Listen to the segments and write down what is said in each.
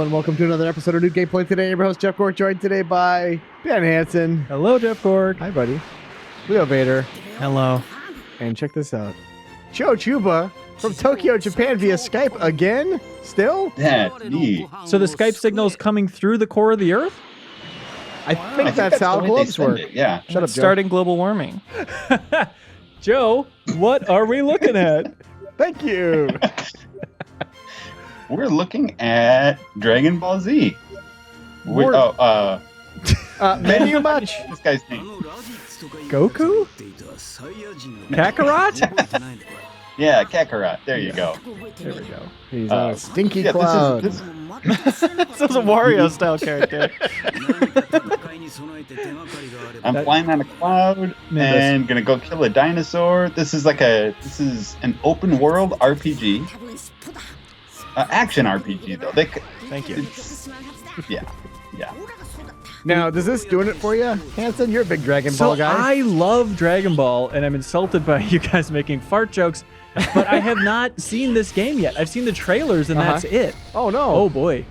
everyone. Welcome to another episode of New Gameplay Today. I'm your host, Jeff Cork, joined today by Ben Hanson. Hello, Jeff Cork. Hi, buddy. Leo Vader. Hello. And check this out. Juba from Tokyo, Japan via Skype again? Still? That's neat. So the Skype signal's coming through the core of the Earth? I think that's how globes work. Yeah. Shut up, Joe. Starting global warming. Joe, what are we looking at? Thank you. We're looking at Dragon Ball Z. Menu much? This guy's name. Goku? Kakarot? Yeah, Kakarot. There you go. There we go. He's on a stinky cloud. This is a Wario-style character. I'm flying on a cloud and gonna go kill a dinosaur. This is an open world RPG. Action RPG though. Thank you. Yeah. Now, is this doing it for you, Hanson? You're a big Dragon Ball guy. I love Dragon Ball, and I'm insulted by you guys making fart jokes, but I have not seen this game yet. I've seen the trailers, and that's it. Oh, no. Oh, boy.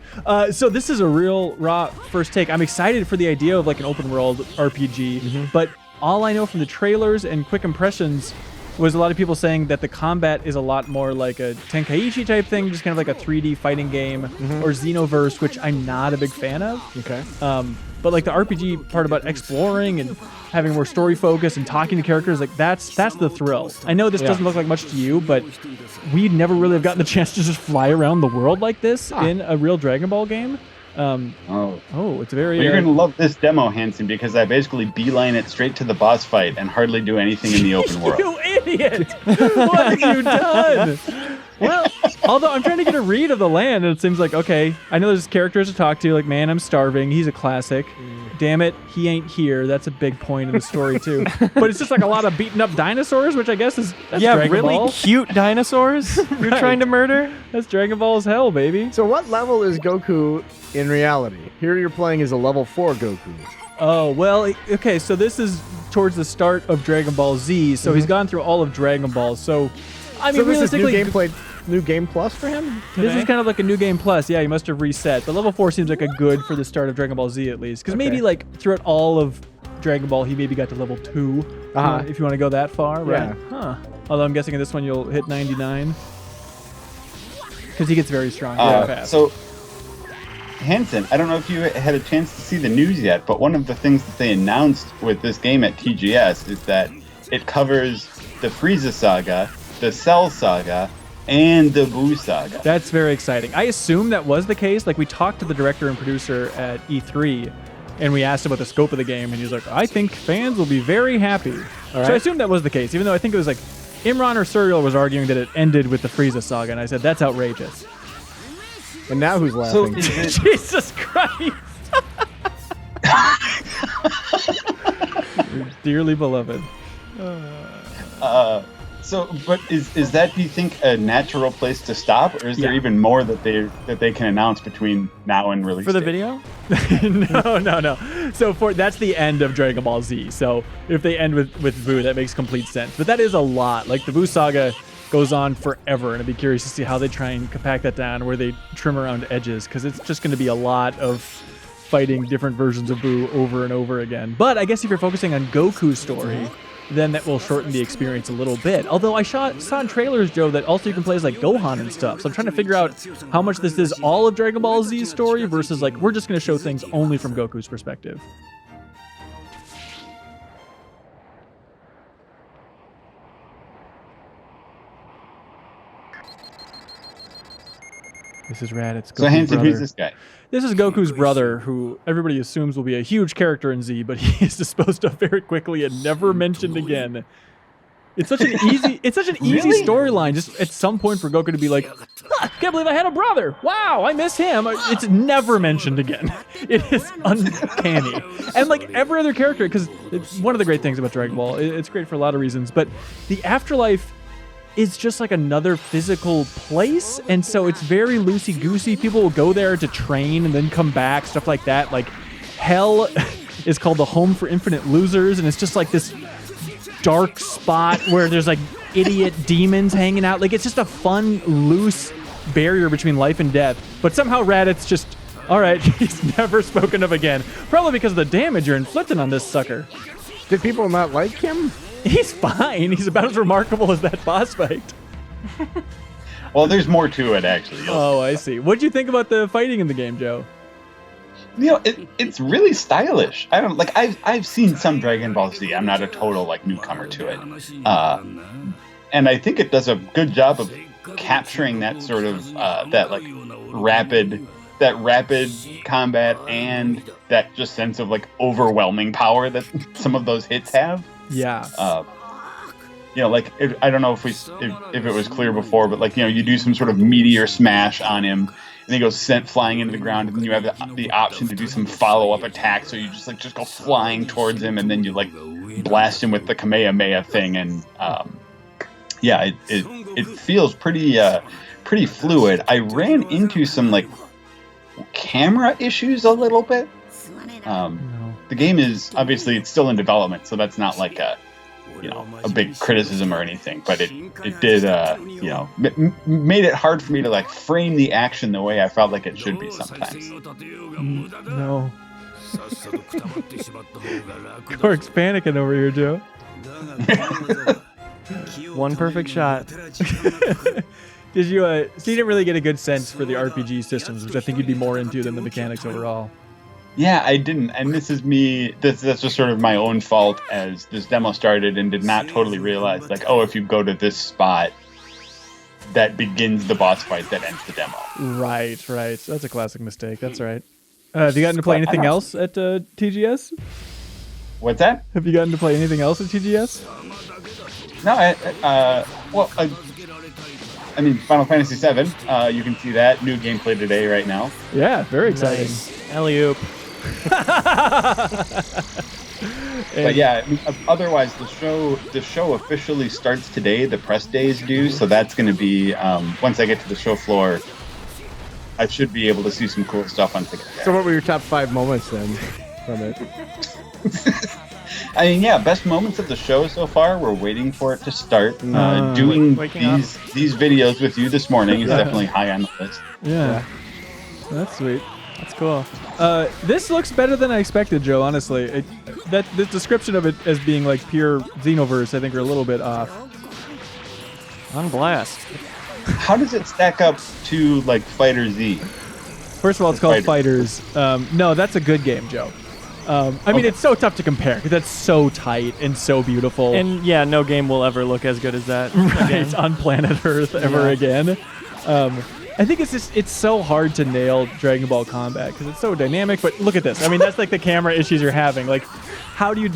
So this is a real raw first take. I'm excited for the idea of like an open world RPG, but all I know from the trailers and quick impressions was a lot of people saying that the combat is a lot more like a Tenkaichi type thing, just kind of like a 3D fighting game, or Xenoverse, which I'm not a big fan of. Okay. But like the RPG part about exploring and having more story focus and talking to characters, like that's the thrill. I know this doesn't look like much to you, but we never really have gotten the chance to just fly around the world like this in a real Dragon Ball game. It's very... Well, you're going to love this demo, Hanson, because I basically beeline it straight to the boss fight and hardly do anything in the open world. You idiot! What have you done? Well, although I'm trying to get a read of the land, and it seems like, okay, I know there's characters to talk to, like, man, I'm starving. He's a classic. Damn it, he ain't here. That's a big point in the story, too. But it's just like a lot of beaten up dinosaurs, which I guess that's Dragon really Ball. cute dinosaurs you're trying to murder? That's Dragon Ball as hell, baby. So what level is Goku in reality? Here you're playing as a level 4 Goku. Oh, well, okay, so this is towards the start of Dragon Ball Z, so he's gone through all of Dragon Ball, so... I mean, so this is realistically... new game plus for him? This is kind of like a new game plus. Yeah, you must have reset. But level 4 seems like a good for the start of Dragon Ball Z at least. Because maybe like throughout all of Dragon Ball, he maybe got to level 2. If you want to go that far, right? Yeah. Huh. Although I'm guessing in this one you'll hit 99. Because he gets very strong very fast. So, Hanson, I don't know if you had a chance to see the news yet, but one of the things that they announced with this game at TGS is that it covers the Frieza saga, the Cell saga, and the Buu saga. That's very exciting. I assume that was the case. Like, we talked to the director and producer at E3, and we asked about the scope of the game, and he was like, I think fans will be very happy. So I assume that was the case, even though I think it was like Imran or Serial was arguing that it ended with the Frieza saga, and I said, that's outrageous. And now who's laughing? Jesus Christ! Dearly beloved. But is that, do you think, a natural place to stop, or is there even more that they can announce between now and release For the date? video? No. So that's the end of Dragon Ball Z. So if they end with Buu, that makes complete sense. But that is a lot. Like the Buu saga goes on forever, and I'd be curious to see how they try and compact that down, where they trim around edges, because it's just going to be a lot of fighting different versions of Buu over and over again. But I guess if you're focusing on Goku's story, then that will shorten the experience a little bit. Although I saw in trailers, Joe, that also you can play as like Gohan and stuff. So I'm trying to figure out how much this is all of Dragon Ball Z's story versus like we're just going to show things only from Goku's perspective. This is rad. It's Goku's So Hanson, brother. who's this guy? This is Goku's brother, who everybody assumes will be a huge character in Z, but he is disposed of very quickly and never mentioned again. It's such an easy, easy storyline. Just at some point for Goku to be like, "Can't believe I had a brother! Wow, I miss him." It's never mentioned again. It is uncanny, and like every other character, because it's one of the great things about Dragon Ball. It's great for a lot of reasons, but the afterlife is just like another physical place, and so it's very loosey-goosey. People will go there to train and then come back, stuff like that. Like Hell is called the home for infinite losers, and it's just like this dark spot where there's like idiot demons hanging out. Like it's just a fun, loose barrier between life and death. But somehow Raditz just All right, he's never spoken of again. Probably because of the damage you're inflicting on this sucker. Did people not like him? He's fine. He's about as remarkable as that boss fight. Well, there's more to it, actually. Oh, I see. What'd you think about the fighting in the game, Joe? You know, it's really stylish. I don't like. I've seen some Dragon Ball Z. I'm not a total like newcomer to it, and I think it does a good job of capturing that sort of that like rapid combat and that just sense of like overwhelming power that some of those hits have. Yeah. You know, like I don't know if it was clear before, but like, you know, you do some sort of meteor smash on him, and he goes sent flying into the ground, and then you have the option to do some follow-up attack. So you just go flying towards him, and then you like blast him with the Kamehameha thing, and yeah, it feels pretty fluid. I ran into some like camera issues a little bit. The game is obviously it's still in development, so that's not like a big criticism or anything, but it did made it hard for me to like frame the action the way I felt like it should be sometimes. No. Cork's panicking over here, Joe. One perfect shot. Did you? So you didn't really get a good sense for the RPG systems, which I think you'd be more into than the mechanics overall. Yeah, I didn't, and this is me. That's just sort of my own fault as this demo started and did not totally realize, like, oh, if you go to this spot, that begins the boss fight that ends the demo. Right. That's a classic mistake. That's right. Have you gotten to play anything else at TGS? What's that? Have you gotten to play anything else at TGS? No, I mean, Final Fantasy VII. You can see that new gameplay today, right now. Yeah, very exciting. Nice. Alley-oop. But yeah, otherwise the show officially starts today. The press days do, so that's going to be once I get to the show floor, I should be able to see some cool stuff on TikTok. So what were your top 5 moments then from it? I mean, yeah, best moments of the show so far. We're waiting for it to start. Doing these videos with you this morning is definitely high on the list. Yeah. That's sweet. That's cool. This looks better than I expected, Joe, honestly. The description of it as being like pure Xenoverse, I think, are a little bit off. On blast. How does it stack up to like Fighter Z? First of all, it's called Fighters. No, that's a good game, Joe. I mean, it's so tough to compare because that's so tight and so beautiful. And yeah, no game will ever look as good as that. Right, on planet Earth ever again. I think it's so hard to nail Dragon Ball combat because it's so dynamic. But look at this. I mean, that's like the camera issues you're having. Like, how do you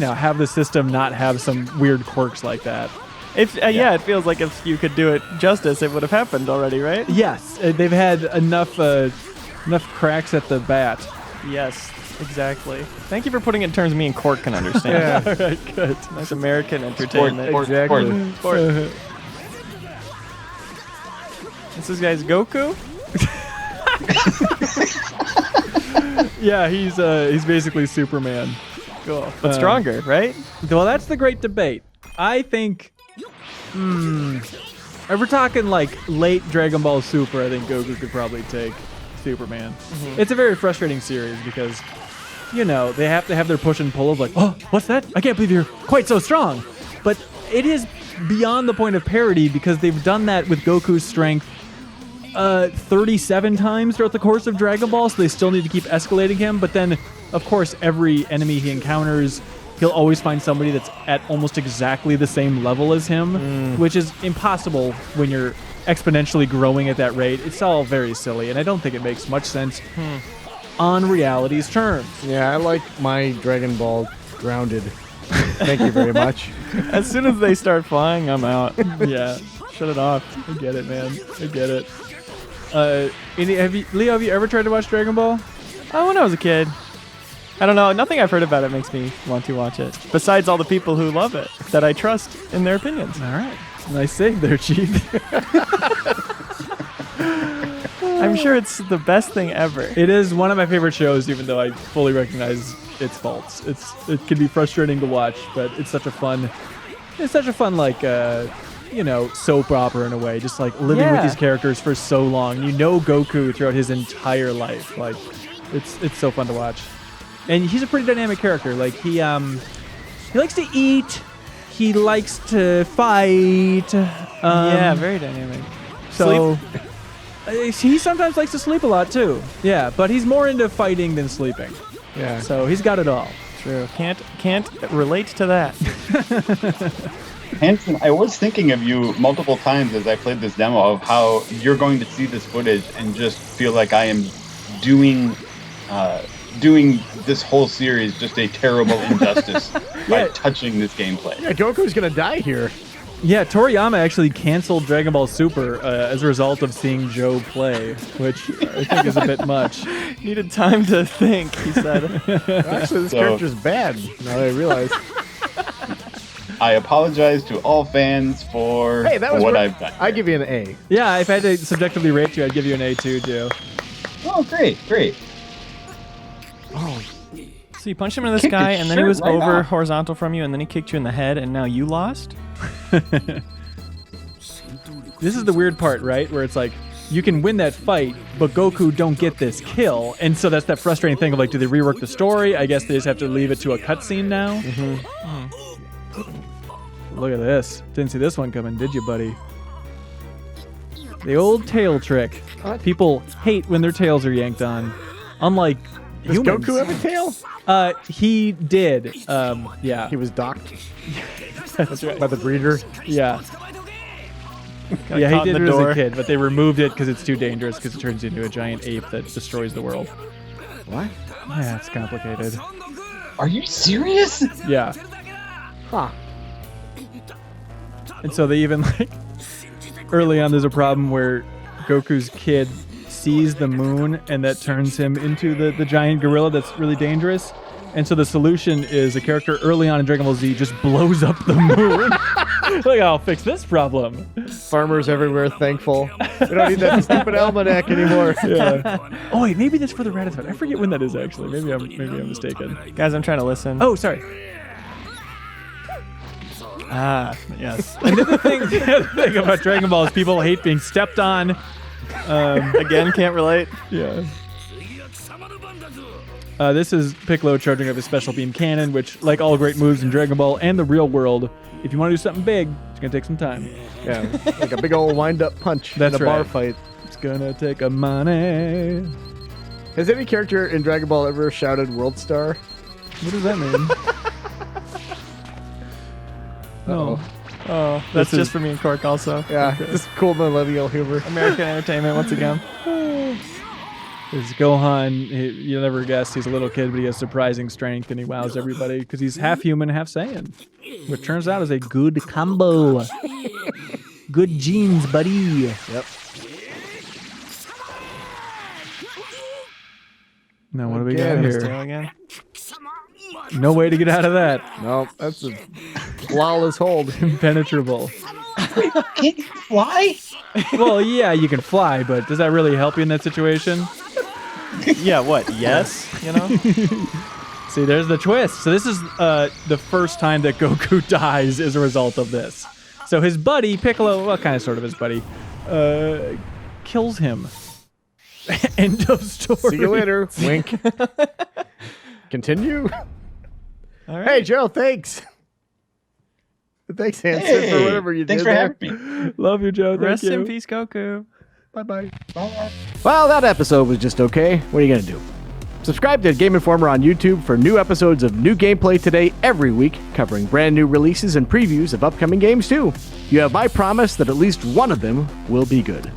have the system not have some weird quirks like that? Yeah, it feels like if you could do it justice, it would have happened already, right? Yes, they've had enough cracks at the bat. Yes, exactly. Thank you for putting it in terms me and Cork can understand. Yeah, right, good. Nice American entertainment. Exactly. Sport. This guy's Goku? Yeah, he's basically Superman. Cool. But stronger, right? Well, that's the great debate. I think, if we're talking like late Dragon Ball Super, I think Goku could probably take Superman. Mm-hmm. It's a very frustrating series because, they have to have their push and pull of like, oh, what's that? I can't believe you're quite so strong. But it is beyond the point of parody because they've done that with Goku's strength 37 times throughout the course of Dragon Ball, so they still need to keep escalating him. But then, of course, every enemy he encounters, he'll always find somebody that's at almost exactly the same level as him, which is impossible when you're exponentially growing at that rate. It's all very silly, and I don't think it makes much sense on reality's terms. Yeah, I like my Dragon Ball grounded. Thank you very much. As soon as they start flying, I'm out. Yeah, shut it off. I get it, man. I get it. Leo, have you ever tried to watch Dragon Ball? Oh, when I was a kid. I don't know. Nothing I've heard about it makes me want to watch it. Besides all the people who love it, that I trust in their opinions. All right. Nice save there, Chief. I'm sure it's the best thing ever. It is one of my favorite shows, even though I fully recognize its faults. It can be frustrating to watch, but it's such a fun like soap opera in a way, just like living with Yeah. these characters for so long. You know Goku throughout his entire life. Like, it's so fun to watch. And he's a pretty dynamic character. Like, he likes to eat. He likes to fight. Yeah, very dynamic. So he sometimes likes to sleep a lot too. Yeah, but he's more into fighting than sleeping. Yeah. So he's got it all. True. Can't relate to that. Hanson, I was thinking of you multiple times as I played this demo of how you're going to see this footage and just feel like I am doing this whole series just a terrible injustice by touching this gameplay. Yeah, Goku's gonna die here. Yeah, Toriyama actually canceled Dragon Ball Super as a result of seeing Joe play, which I think is a bit much. Needed time to think, he said. Actually, this character's bad. Now that I realize. I apologize to all fans for what I've done. I give you an A. Yeah, if I had to subjectively rate you, I'd give you an A too, Joe. Oh, great. Oh. So you punched him in the Kicked sky, his and then he shirt was right over off. horizontal from you, and then he kicked you in the head, and now you lost? This is the weird part, right? Where it's like, you can win that fight, but Goku don't get this kill. And so that's that frustrating thing of like, do they rework the story? I guess they just have to leave it to a cutscene now. Look at this. Didn't see this one coming, did you, buddy? The old tail trick. What? People hate when their tails are yanked on. Unlike Does humans. Goku have a tail? He did. Yeah. He was docked That's right. by the breeder. Yeah. Got Yeah, caught he in did the it as door. a kid, but they removed it because it's too dangerous because it turns into a giant ape that destroys the world. What? Yeah, it's complicated. Are you serious? Yeah. Huh. And so they even early on there's a problem where Goku's kid sees the moon and that turns him into the giant gorilla that's really dangerous. And so the solution is a character early on in Dragon Ball Z just blows up the moon. Like, I'll fix this problem. Farmers everywhere thankful. We don't need that stupid almanac anymore. Yeah. Oh wait, maybe that's for the Ratatouille. I forget when that is actually. Maybe I'm mistaken. Guys, I'm trying to listen. Oh, sorry. Ah, yes. And the other thing about Dragon Ball is people hate being stepped on. Again, can't relate. Yeah. This is Piccolo charging up his special beam cannon, which, like all great moves in Dragon Ball and the real world, if you want to do something big, it's going to take some time. Yeah, like a big old wind-up punch That's in a bar right. fight. It's going to take a money. Has any character in Dragon Ball ever shouted World Star? What does that mean? No. Oh, that's This is- just for me and Cork also. Yeah, just cool millennial humor. American entertainment once again. There's Gohan. You never guessed he's a little kid, but he has surprising strength, and he wows everybody because he's half human, half Saiyan, which turns out is a good combo. Good genes, buddy. Yep. Now what do we got Again, here? Tail again. No way to get out of that. No, that's a flawless hold. Impenetrable. Can't you fly? Well, yeah, you can fly, but does that really help you in that situation? Yeah, what? Yes? You know? See, there's the twist. So this is the first time that Goku dies as a result of this. So his buddy, Piccolo, well, kind of sort of his buddy, kills him. End of story. See you later. Wink. Continue. All right. Hey, Joe, thanks. Thanks, Hanson, Hey, for whatever you thanks did for there. having me. Love you, Joe. Thank Rest you. in peace, Goku. Bye-bye. Bye. Well, that episode was just okay. What are you going to do? Subscribe to Game Informer on YouTube for new episodes of New Gameplay Today every week, covering brand new releases and previews of upcoming games too. You have my promise that at least one of them will be good.